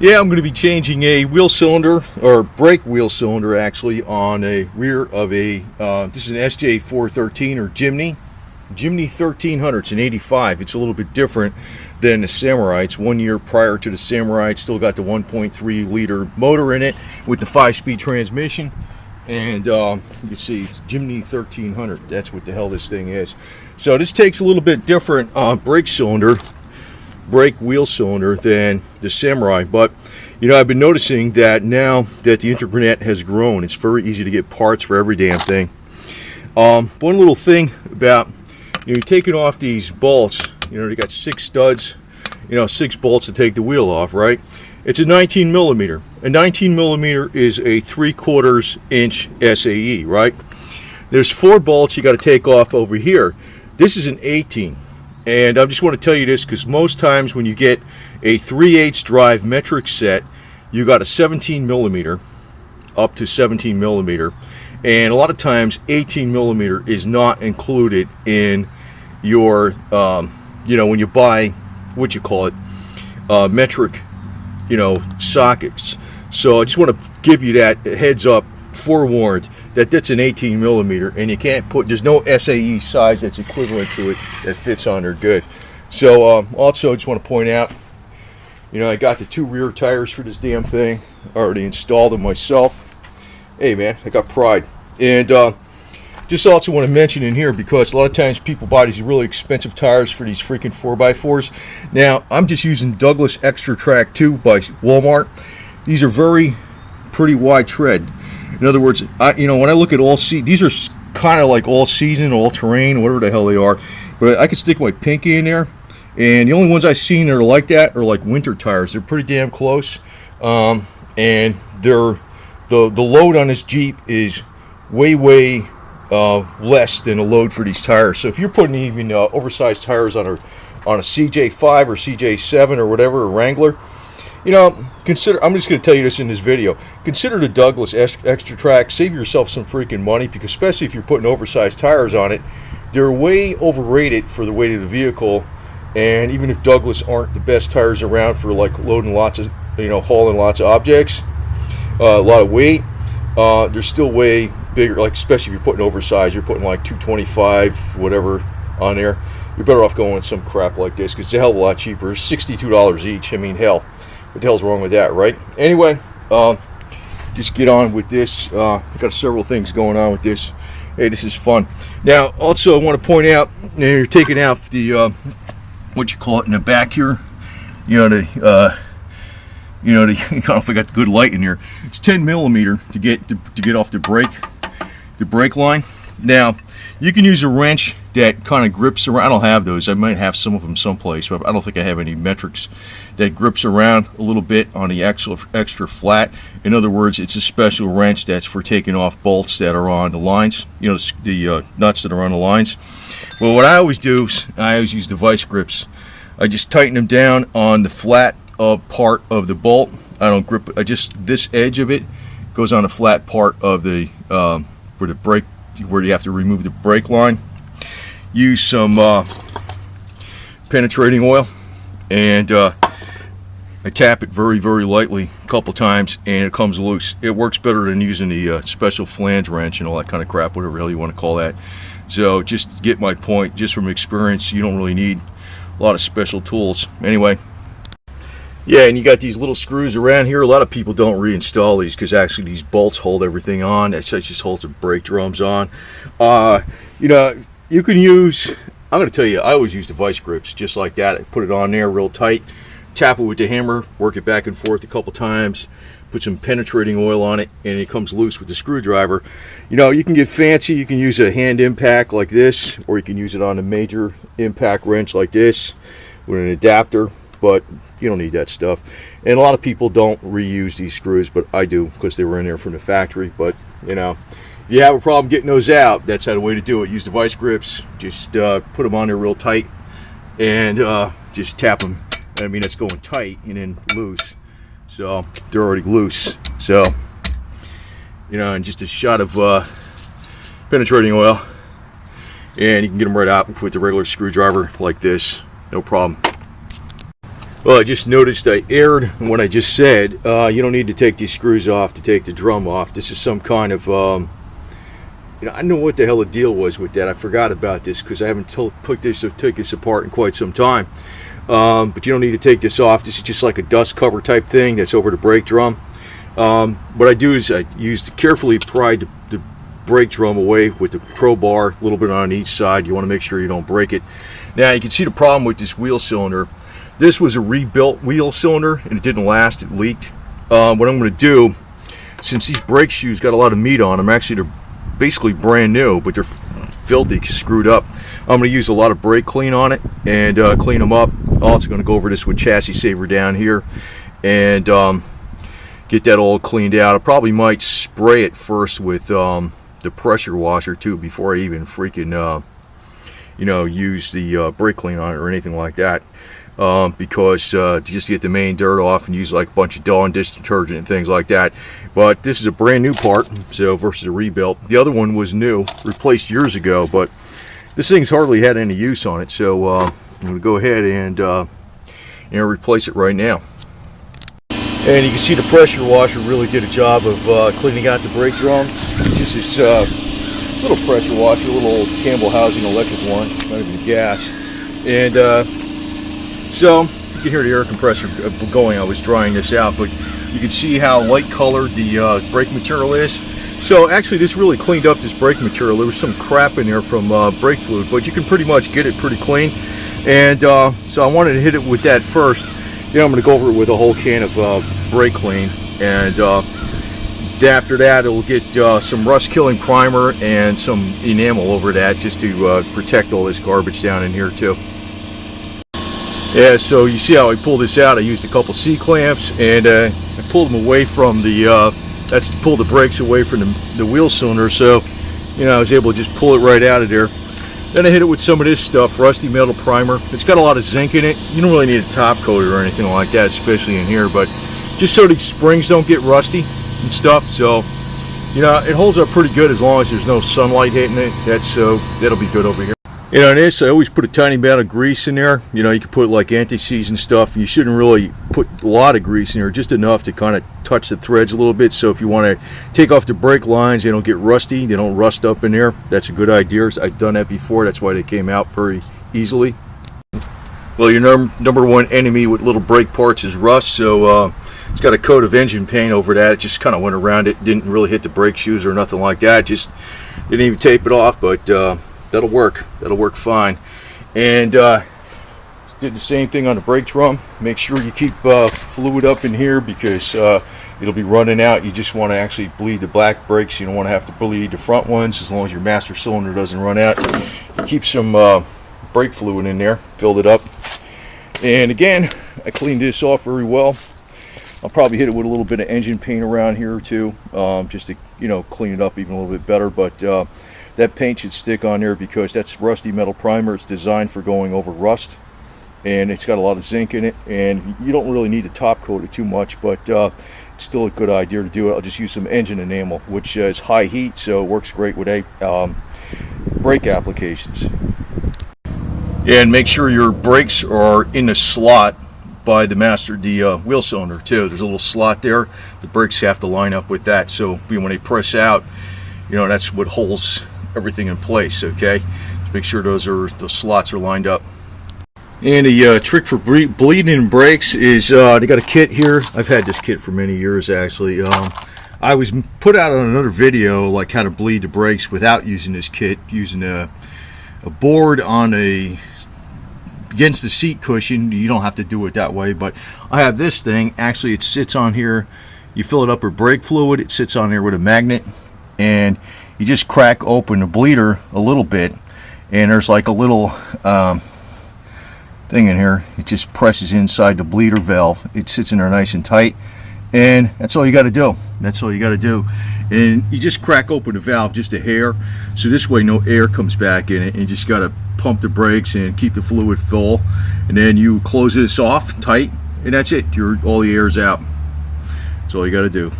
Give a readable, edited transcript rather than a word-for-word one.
Yeah, I'm going to be changing a wheel cylinder, or brake wheel cylinder actually, on a rear of a, this is an SJ413 or Jimny 1300. It's an 85. It's a little bit different than the Samurai. It's 1 year prior to the Samurai. It's still got the 1.3 liter motor in it with the 5-speed transmission. And you can see it's Jimny 1300. That's what the hell this thing is. So this takes a little bit different brake wheel cylinder than the Samurai. But you know, I've been noticing that now that the internet has grown, it's very easy to get parts for every damn thing. One little thing about, you're taking off these bolts, you know, they got 6 studs, you know, 6 bolts to take the wheel off, right? It's a 19 millimeter. A 19 millimeter is a 3/4 inch SAE, right? There's 4 bolts you got to take off over here. This is an 18. And I just want to tell you this because most times when you get a 3/8 drive metric set, you got a 17 millimeter up to 17 millimeter. And a lot of times 18 millimeter is not included in your, you know, when you buy, what you call it, metric, you know, sockets. So I just want to give you that heads up, forewarned, that that's an 18 millimeter, and you can't put, there's no SAE size that's equivalent to it that fits on there good. So also I just want to point out, you know, I got the 2 rear tires for this damn thing. I already installed them myself. Hey man, I got pride. And just also want to mention in here, because a lot of times people buy these really expensive tires for these freaking 4x4s. Now I'm just using Douglas Extra Track 2 by Walmart. These are pretty wide tread. In other words, you know, when I look at these are kind of like all season, all terrain, whatever the hell they are. But I could stick my pinky in there, and the only ones I've seen that are like that are like winter tires. They're pretty damn close, and the load on this Jeep is way less than a load for these tires. So if you're putting even oversized tires on a CJ5 or CJ7 or whatever, a Wrangler, you know, consider, I'm just going to tell you this in this video, consider the Douglas Extra Track. Save yourself some freaking money, because especially if you're putting oversized tires on it, they're way overrated for the weight of the vehicle. And even if Douglas aren't the best tires around for like loading lots of, you know, hauling lots of objects, a lot of weight, they're still way bigger. Like especially if you're putting oversized, you're putting like 225 whatever on there, you're better off going with some crap like this, because it's a hell of a lot cheaper. It's $62 each. I mean, hell, what the hell's wrong with that, right? Anyway, just get on with this. I've got several things going on with this. Hey, this is fun. Now also I want to point out, you're taking out the what you call it in the back here, you know, I don't know if I got the good light in here. It's 10 millimeter to get off the brake line. Now you can use a wrench that kind of grips around. I don't have those. I might have some of them someplace, but I don't think I have any metrics that grips around a little bit on the extra flat. In other words, it's a special wrench that's for taking off bolts that are on the lines, you know, the nuts that are on the lines. Well, what I always do is I always use the vice grips. I just tighten them down on the flat part of the bolt. I don't grip it. This edge of it goes on the flat part of the where you have to remove the brake line. Use some penetrating oil, and I tap it very lightly a couple times, and it comes loose. It works better than using the special flange wrench and all that kind of crap, whatever the hell you want to call that. So just to get my point, just from experience, you don't really need a lot of special tools. Anyway, yeah, and you got these little screws around here. A lot of people don't reinstall these because actually these bolts hold everything on. That just holds the brake drums on. You know, you can use, I'm going to tell you, I always use the vice grips just like that. I put it on there real tight, tap it with the hammer, work it back and forth a couple times, put some penetrating oil on it, and it comes loose with the screwdriver. You know, you can get fancy. You can use a hand impact like this, or you can use it on a major impact wrench like this with an adapter, but you don't need that stuff. And a lot of people don't reuse these screws, but I do, because they were in there from the factory. But you know, if you have a problem getting those out, that's how the way to do it. Use the vice grips. Just put them on there real tight, and just tap them. I mean, it's going tight and then loose, so they're already loose. So you know, and just a shot of penetrating oil, and you can get them right out with the regular screwdriver like this, no problem. Well, I just noticed I erred in what I just said. You don't need to take these screws off to take the drum off. This is some kind of, I don't know what the hell the deal was with that. I forgot about this because I haven't took this apart in quite some time. But you don't need to take this off. This is just like a dust cover type thing that's over the brake drum. What I do is I carefully pry the brake drum away with the crowbar, a little bit on each side. You want to make sure you don't break it. Now you can see the problem with this wheel cylinder. This was a rebuilt wheel cylinder and it didn't last, it leaked. What I'm going to do, since these brake shoes got a lot of meat on them, actually they're basically brand new, but they're filthy, screwed up. I'm going to use a lot of brake clean on it and clean them up. Also going to go over this with Chassis Saver down here and get that all cleaned out. I probably might spray it first with the pressure washer too before I even freaking use the brake clean on it or anything like that. Because to just get the main dirt off and use like a bunch of Dawn dish detergent and things like that. But this is a brand new part, so versus a rebuilt. The other one was new, replaced years ago, but this thing's hardly had any use on it, so I'm going to go ahead and replace it right now. And you can see the pressure washer really did a job of cleaning out the brake drum. It's just this little pressure washer, a little old Campbell Housing electric one, not even gas. And so you can hear the air compressor going. I was drying this out, but you can see how light colored the brake material is. So actually this really cleaned up this brake material. There was some crap in there from brake fluid, but you can pretty much get it pretty clean. And so I wanted to hit it with that first. Then I'm going to go over it with a whole can of brake clean. And after that it'll get some rust killing primer and some enamel over that just to protect all this garbage down in here too. Yeah, so you see how I pulled this out. I used a couple C-clamps and I pulled them away from the, that's to pull the brakes away from the wheel cylinder. So, I was able to just pull it right out of there. Then I hit it with some of this stuff, rusty metal primer. It's got a lot of zinc in it. You don't really need a top coat or anything like that, especially in here, but just so these springs don't get rusty and stuff. So, it holds up pretty good as long as there's no sunlight hitting it. That'll be good over here. In this, I always put a tiny amount of grease in there. You can put like anti-seize and stuff. You shouldn't really put a lot of grease in there, just enough to kind of touch the threads a little bit. So if you want to take off the brake lines, they don't get rusty, they don't rust up in there. That's a good idea. I've done that before. That's why they came out very easily. Well, your number one enemy with little brake parts is rust. So it's got a coat of engine paint over that. It just kind of went around it. Didn't really hit the brake shoes or nothing like that. Just didn't even tape it off, but that'll work. That'll work fine. And did the same thing on the brake drum. Make sure you keep fluid up in here because it'll be running out. You just want to actually bleed the black brakes. You don't want to have to bleed the front ones as long as your master cylinder doesn't run out. Keep some brake fluid in there. Filled it up. And again, I cleaned this off very well. I'll probably hit it with a little bit of engine paint around here too, just to clean it up even a little bit better. But that paint should stick on there because that's rusty metal primer. It's designed for going over rust, and it's got a lot of zinc in it, and you don't really need to top coat it too much, but it's still a good idea to do it. I'll just use some engine enamel, which is high heat, so it works great with brake applications. Yeah, and make sure your brakes are in the slot by the wheel cylinder too. There's a little slot there. The brakes have to line up with that, so when they press out, that's what holds everything in place. Okay, just make sure those slots are lined up. And the trick for bleeding in brakes is they got a kit here. I've had this kit for many years actually. I was put out on another video like how to bleed the brakes without using this kit, using a board on against the seat cushion. You don't have to do it that way, but I have this thing. Actually, it sits on here. You fill it up with brake fluid. It sits on there with a magnet, and you just crack open the bleeder a little bit, and there's like a little thing in here. It just presses inside the bleeder valve. It sits in there nice and tight, and that's all you got to do. That's all you got to do. And you just crack open the valve just a hair, so this way no air comes back in it, and you just got to pump the brakes and keep the fluid full, and then you close this off tight, and that's it. All the air's out. That's all you got to do.